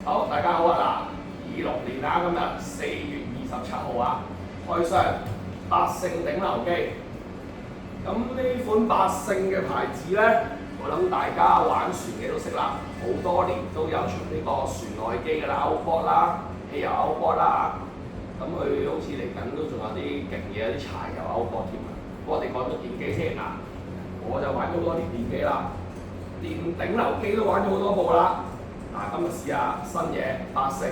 好，大家好啊！嗱，26年啦，今日4月27號啊，開箱百勝頂流機。咁呢款百勝嘅牌子咧，我諗大家玩船嘅都識啦，好多年都有出呢個船內機嘅啦 ，Outboard 啦，汽油 Outboard 啦。咁佢好似嚟緊都仲有啲勁嘢，啲柴油 Outboard 添啊。不過我哋講咗電機先啊，我就玩咗好多年電機啦，連頂流機都玩咗好多部啦。嗱，今日試下新嘢百勝。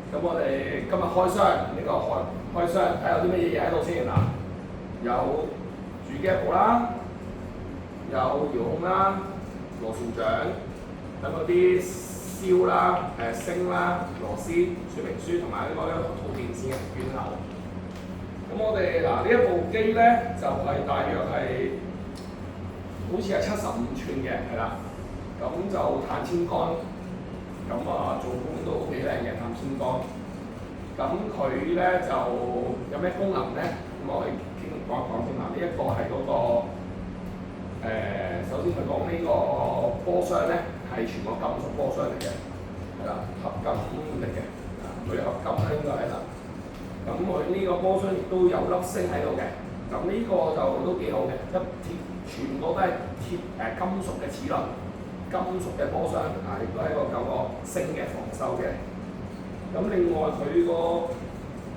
咁我哋今日開箱呢個開箱睇有啲乜嘢喺度先嗱，有主機一部啦，有遙控啦、螺旋槳，等嗰啲簫啦、星啦、螺絲、說明書同埋呢個套電線嘅捲口。咁我哋嗱呢一部機咧就係大約係好似係75寸嘅，係啦。咁就碳纖鋼，咁做工都幾靚嘅碳纖鋼。咁佢咧就有咩功能咧？咁我哋講一講先啦。呢一個係嗰個首先佢講呢個波箱咧係全個金屬波箱嚟嘅，係啦，合金嚟嘅，佢合金啦應該係啦。咁佢呢個波箱亦都有粒星喺度嘅。咁呢個就都幾好嘅，全部都係鐵金屬嘅齒輪。金屬嘅波箱亦都係有個星嘅防鏽嘅。咁另外佢個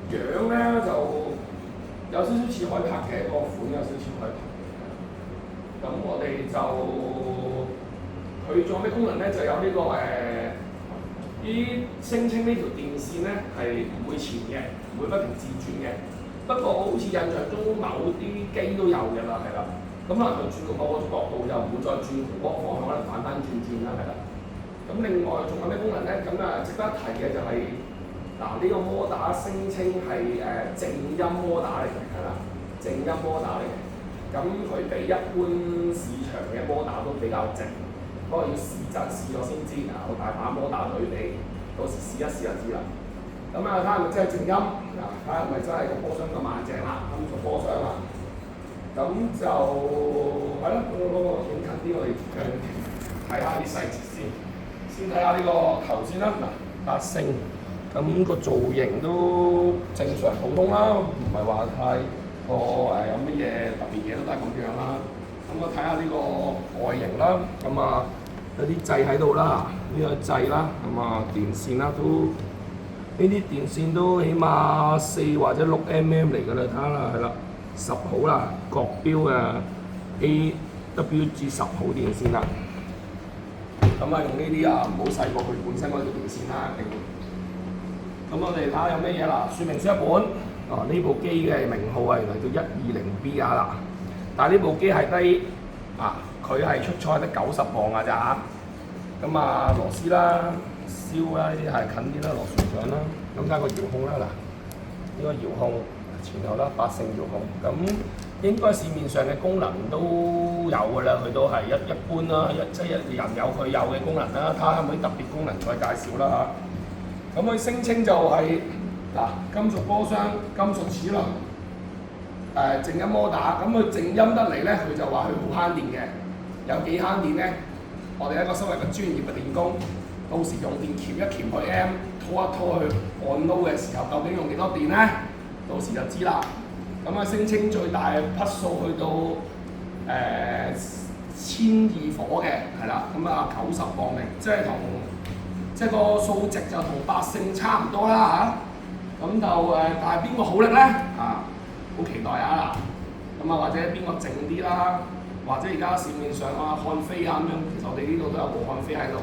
樣咧就有少少似海柏嘅，個款有少少似海柏嘅。咁我哋就佢仲有咩功能咧？就有呢個聲稱呢條電線咧係唔會纏嘅，唔會不停自轉嘅。不過好似印象中某啲機都有嘅啦，係啦。咁可能佢轉到某個角度又唔會再轉同嗰個方向，可能反轉啦，係啦。咁另外仲有咩功能咧？咁值得一提嘅就係呢個摩打聲稱係靜音摩打嚟嘅，係啦，靜音摩打嚟嘅。咁佢比一般市場嘅摩打都比較靜，不過要試咗先知我大把摩打對比，到時試一試就知啦。咁睇下係咪真係靜音睇下係咪真係個波箱咁硬淨啦，金屬波箱啦。咁就係咯，嗰個影近啲，我哋睇下啲細節先。先睇下呢個頭先啦，百勝咁個造型都正常普通啦，唔係話太過有乜嘢特別嘢都係咁樣啦。咁我睇下呢個外形啦，有啲掣喺度啦，呢個掣啦，電線啦都呢啲電線都起碼4或者6 mm 嚟㗎啦，睇下啦，係啦，10號啦，國標AWG 10號電線啦。咁用呢啲唔好細過佢本身嗰條電線啦。咁我哋睇下有咩嘢啦，說明書一本。呢部機嘅名號係嚟到 120B 啦。但係呢部機係低佢係出賽得90磅㗎咋。咁螺絲啦、簫啦，呢啲係近啲啦，螺旋槳啦。咁睇下個遙控啦，呢個遙控前後啦，百勝遙控。咁應該市面上嘅功能都有㗎啦，佢都係一般啦，即係人有佢有嘅功能啦，睇下有冇啲特別功能再介紹啦嚇。咁佢聲稱就係金屬波箱、金屬齒輪、靜音摩打。咁佢靜音得嚟咧，佢就話佢好慳電嘅。有幾慳電咧？我哋一個所謂嘅專業嘅電工，到時用電鉗一鉗佢 M， 拖一拖去按撈嘅時候，究竟用幾多電咧？到時就知啦。咁聲稱最大匹數去到1200火嘅，係啦。咁90磅力，即係個數值就同百勝差唔多啦嚇。咁就但係邊個好力咧？好期待啊！咁或者邊個靜啲啦？或者而家市面上漢飛咁樣，其實我哋呢度都有部漢飛喺度。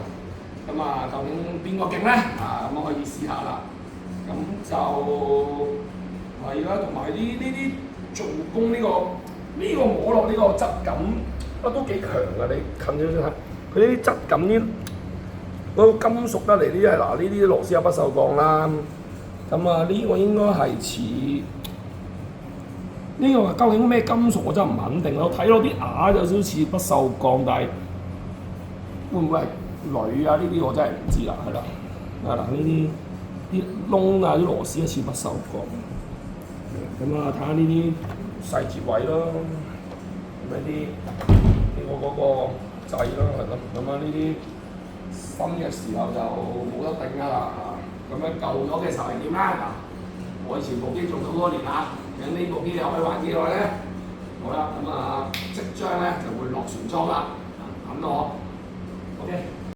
咁究竟邊個勁咧？咁我可以試下啦。咁就係啦，同埋呢啲做工呢個摸落呢個質感都幾強㗎。你近少少睇，佢呢啲質感嗰個金屬得嚟，呢啲螺絲有不鏽鋼啦。咁呢個應該係似呢個究竟咩金屬我真係唔肯定咯。睇落啲牙有少少似不鏽鋼，但係會唔會係鋁呢啲我真係唔知啦，係啦，呢啲窿啲螺絲似不鏽鋼。咁睇下呢啲細節位咯，呢個掣咯，係咯。咁呢啲新嘅時候就冇得頂啦咁樣舊咗嘅時候係點啦？嗱，我以前部機做咗好多年啦，咁呢部機又可以玩幾耐咧？好啦，咁即將咧就會落船裝啦，等我 OK。